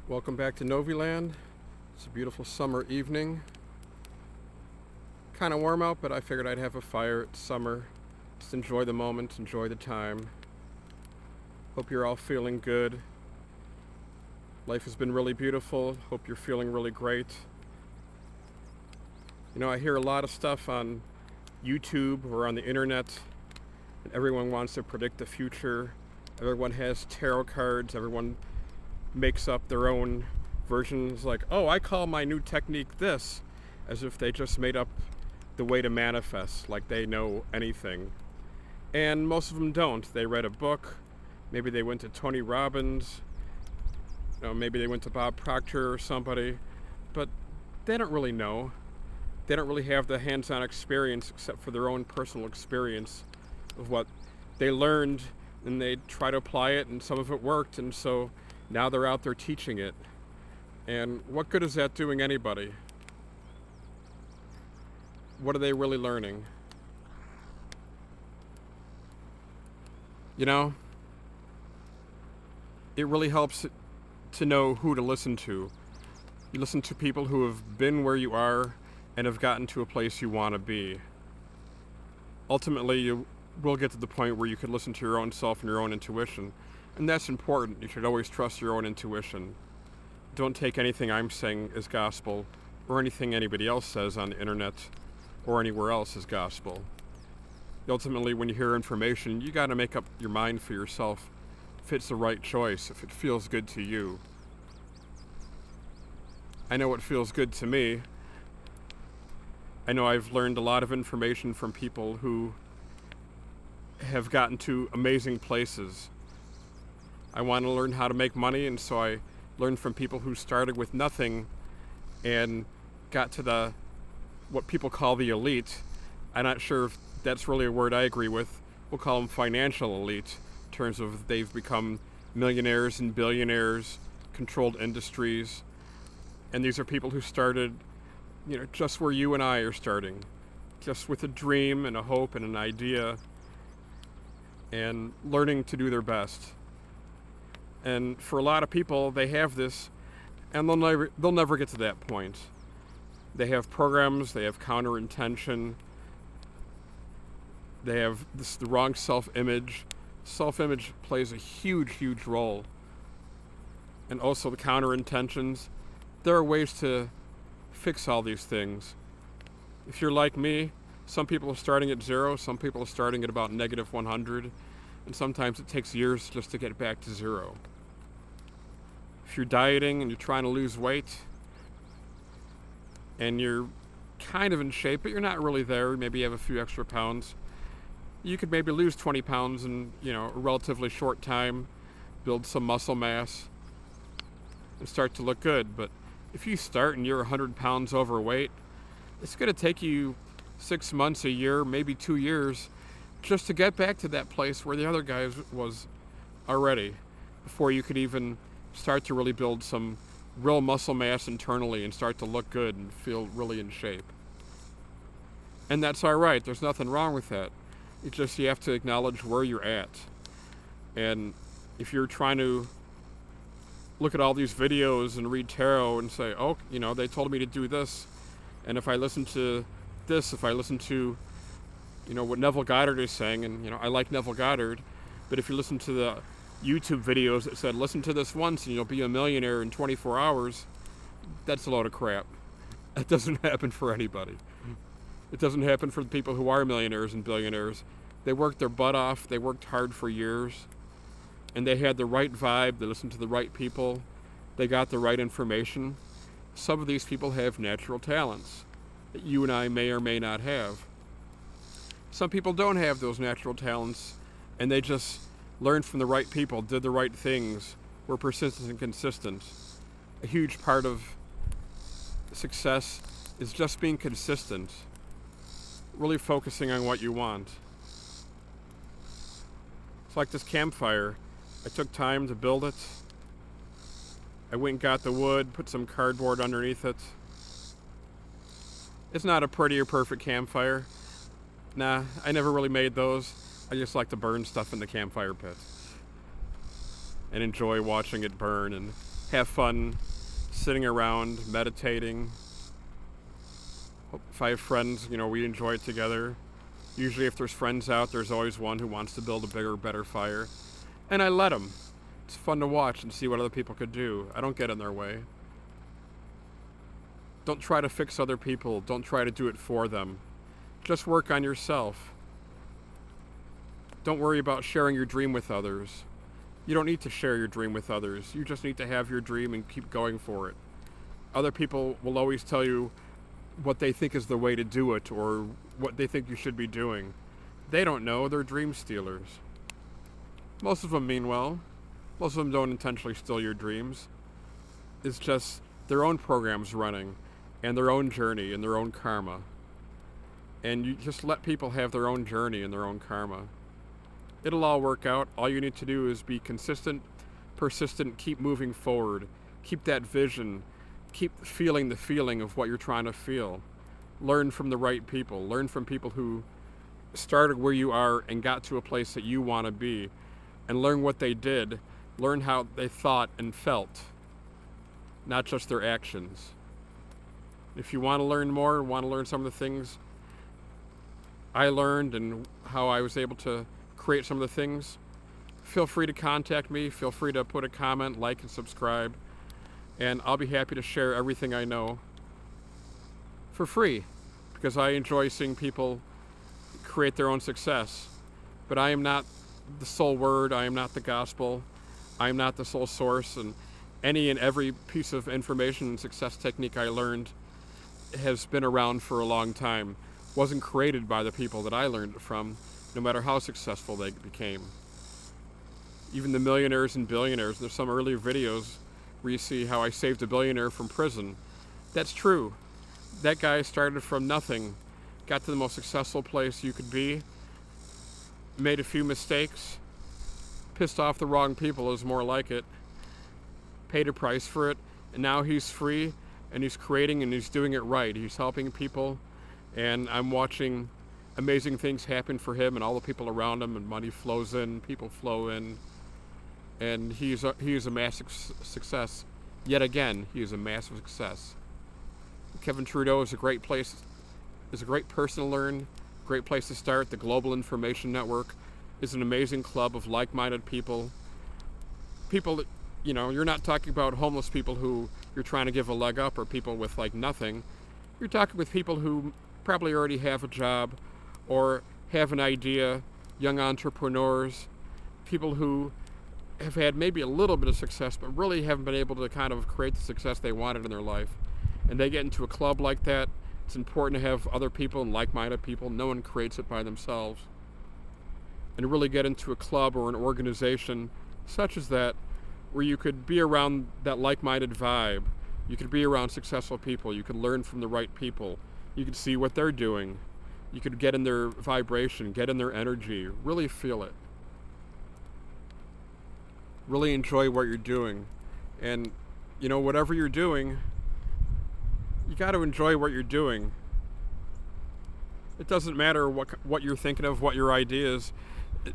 Welcome back to Noviland. It's a beautiful summer evening. Kind of warm out, but I figured I'd have a fire. It's summer. Just enjoy the moment, enjoy the time. Hope you're all feeling good. Life has been really beautiful. Hope you're feeling really great. You know, I hear a lot of stuff on YouTube or on the internet, and everyone wants to predict the future. Everyone has tarot cards. Everyone makes up their own versions, like, oh, I call my new technique this, as if they just made up the way to manifest, like they know anything. And most of them don't. They read a book, maybe they went to Tony Robbins, maybe they went to Bob Proctor or somebody, but they don't really know. They don't really have the hands-on experience except for their own personal experience of what they learned, and they try to apply it, and some of it worked, and so now they're out there teaching it. And what good is that doing anybody? What are they really learning? You know, it really helps to know who to listen to. You listen to people who have been where you are and have gotten to a place you want to be. Ultimately, you will get to the point where you can listen to your own self and your own intuition. And that's important. You should always trust your own intuition. Don't take anything I'm saying as gospel or anything anybody else says on the internet or anywhere else as gospel. Ultimately, when you hear information, you got to make up your mind for yourself if it's the right choice, if it feels good to you. I know what feels good to me. I know I've learned a lot of information from people who have gotten to amazing places. I want to learn how to make money, and so I learned from people who started with nothing and got to what people call the elite. I'm not sure if that's really a word I agree with. We'll call them financial elite, in terms of they've become millionaires and billionaires, controlled industries. And these are people who started, just where you and I are starting, just with a dream and a hope and an idea, and learning to do their best. And for a lot of people, they have this, and they'll never get to that point. They have programs, they have counter-intention, they have the wrong self-image. Self-image plays a huge, huge role. And also the counter-intentions. There are ways to fix all these things. If you're like me, some people are starting at 0, some people are starting at about negative 100, and sometimes it takes years just to get back to 0. If you're dieting and you're trying to lose weight and you're kind of in shape, but you're not really there, maybe you have a few extra pounds, you could maybe lose 20 pounds in, a relatively short time, build some muscle mass, and start to look good. But if you start and you're 100 pounds overweight, it's going to take you 6 months, a year, maybe 2 years, just to get back to that place where the other guy was already, before you could even start to really build some real muscle mass internally and start to look good and feel really in shape. And that's all right. There's nothing wrong with that. It's just you have to acknowledge where you're at. And if you're trying to look at all these videos and read tarot and say, oh, they told me to do this, and if I listen to this, if I listen to, what Neville Goddard is saying, and, I like Neville Goddard, but if you listen to the YouTube videos that said, listen to this once and you'll be a millionaire in 24 hours, that's a load of crap. That doesn't happen for anybody. It doesn't happen for the people who are millionaires and billionaires. They worked their butt off, they worked hard for years, and they had the right vibe, they listened to the right people, they got the right information. Some of these people have natural talents that you and I may or may not have. Some people don't have those natural talents, and they just learned from the right people, did the right things, were persistent and consistent. A huge part of success is just being consistent, really focusing on what you want. It's like this campfire. I took time to build it. I went and got the wood, put some cardboard underneath it. It's not a pretty or perfect campfire. Nah, I never really made those. I just like to burn stuff in the campfire pit and enjoy watching it burn and have fun sitting around, meditating. If I have friends, we enjoy it together. Usually if there's friends out, there's always one who wants to build a bigger, better fire. And I let them. It's fun to watch and see what other people could do. I don't get in their way. Don't try to fix other people. Don't try to do it for them. Just work on yourself. Don't worry about sharing your dream with others. You don't need to share your dream with others. You just need to have your dream and keep going for it. Other people will always tell you what they think is the way to do it or what they think you should be doing. They don't know. They're dream stealers. Most of them mean well. Most of them don't intentionally steal your dreams. It's just their own programs running and their own journey and their own karma. And you just let people have their own journey and their own karma. It'll all work out. All you need to do is be consistent, persistent, keep moving forward. Keep that vision. Keep feeling the feeling of what you're trying to feel. Learn from the right people. Learn from people who started where you are and got to a place that you want to be. And learn what they did. Learn how they thought and felt. Not just their actions. If you want to learn more, want to learn some of the things I learned and how I was able to create some of the things, feel free to contact me. Feel free to put a comment, like, and subscribe. And I'll be happy to share everything I know for free because I enjoy seeing people create their own success. But I am not the sole word. I am not the gospel. I am not the sole source. And any and every piece of information and success technique I learned has been around for a long time. Wasn't created by the people that I learned it from, no matter how successful they became. Even the millionaires and billionaires, there's some earlier videos where you see how I saved a billionaire from prison. That's true. That guy started from nothing, got to the most successful place you could be, made a few mistakes, pissed off the wrong people is more like it, paid a price for it, and now he's free and he's creating and he's doing it right. He's helping people, and I'm watching amazing things happen for him and all the people around him, and money flows in, people flow in. And he is a massive success. Yet again, he is a massive success. Kevin Trudeau is a great place, is a great person to learn, great place to start. The Global Information Network is an amazing club of like-minded people. People that, you're not talking about homeless people who you're trying to give a leg up or people with like nothing. You're talking with people who probably already have a job or have an idea, young entrepreneurs, people who have had maybe a little bit of success, but really haven't been able to kind of create the success they wanted in their life. And they get into a club like that. It's important to have other people and like-minded people. No one creates it by themselves. And really get into a club or an organization such as that, where you could be around that like-minded vibe. You could be around successful people. You could learn from the right people. You could see what they're doing. You could get in their vibration, get in their energy, really feel it. Really enjoy what you're doing. And, whatever you're doing, you got to enjoy what you're doing. It doesn't matter what you're thinking of, what your idea is.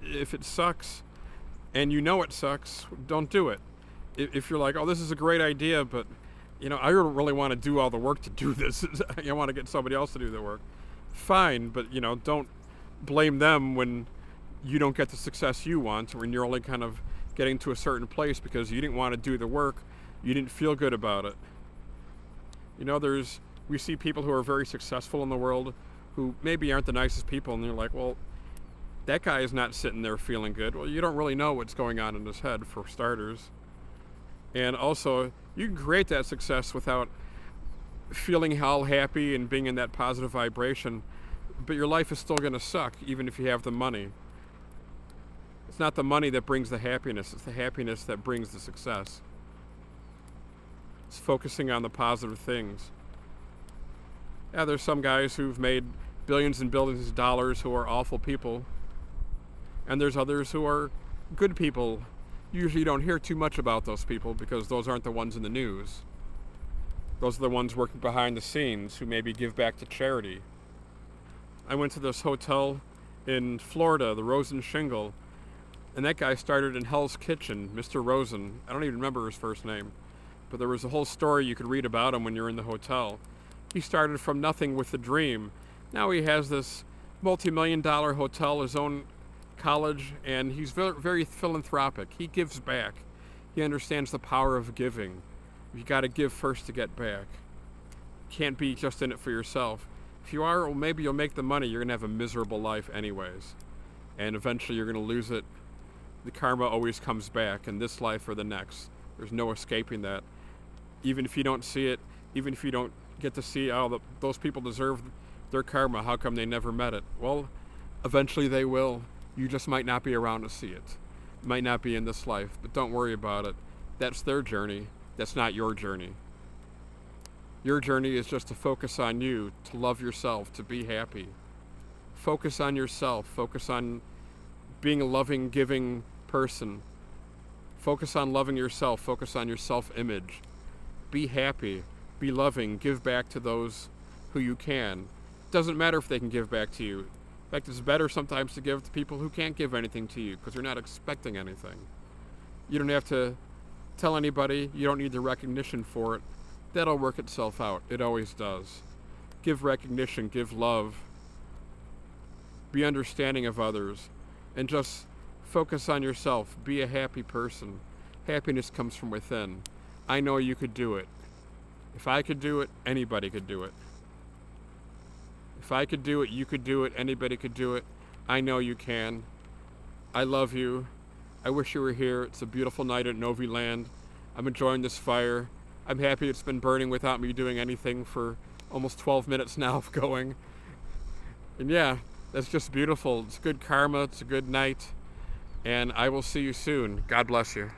If it sucks and it sucks, don't do it. If you're like, oh, this is a great idea, but, I don't really want to do all the work to do this. I want to get somebody else to do the work. Fine, but, don't blame them when you don't get the success you want, when you're only kind of getting to a certain place because you didn't want to do the work, you didn't feel good about it. We see people who are very successful in the world who maybe aren't the nicest people, and they're like, well, that guy is not sitting there feeling good. Well, you don't really know what's going on in his head, for starters. And also, you can create that success without feeling all happy and being in that positive vibration, but your life is still going to suck, even if you have the money. It's not the money that brings the happiness, it's the happiness that brings the success. It's focusing on the positive things. Yeah, there's some guys who've made billions and billions of dollars who are awful people. And there's others who are good people. Usually you don't hear too much about those people because those aren't the ones in the news. Those are the ones working behind the scenes who maybe give back to charity. I went to this hotel in Florida, the Rosen Shingle, and that guy started in Hell's Kitchen, Mr. Rosen. I don't even remember his first name. But there was a whole story you could read about him when you're in the hotel. He started from nothing with the dream. Now he has this multi-million-dollar hotel, his own college, and he's very, very philanthropic. He gives back. He understands the power of giving. You got to give first to get back. Can't be just in it for yourself. If you are, well, maybe you'll make the money. You're going to have a miserable life anyways. And eventually you're going to lose it. The karma always comes back in this life or the next. There's no escaping that. Even if you don't see it, even if you don't get to see, those people deserve their karma, how come they never met it? Well, eventually they will. You just might not be around to see it. Might not be in this life, but don't worry about it. That's their journey. That's not your journey. Your journey is just to focus on you, to love yourself, to be happy. Focus on yourself. Focus on being a loving, giving person. Focus on loving yourself. Focus on your self-image. Be happy. Be loving. Give back to those who you can. Doesn't matter if they can give back to you. In fact, it's better sometimes to give to people who can't give anything to you because they're not expecting anything. You don't have to tell anybody. You don't need the recognition for it. That'll work itself out. It always does. Give recognition. Give love. Be understanding of others. And just focus on yourself. Be a happy person. Happiness comes from within. I know you could do it. If I could do it, anybody could do it. If I could do it, you could do it, anybody could do it. I know you can. I love you. I wish you were here. It's a beautiful night at Novi Land. I'm enjoying this fire. I'm happy it's been burning without me doing anything for almost 12 minutes now of going. And yeah, that's just beautiful. It's good karma. It's a good night. And I will see you soon. God bless you.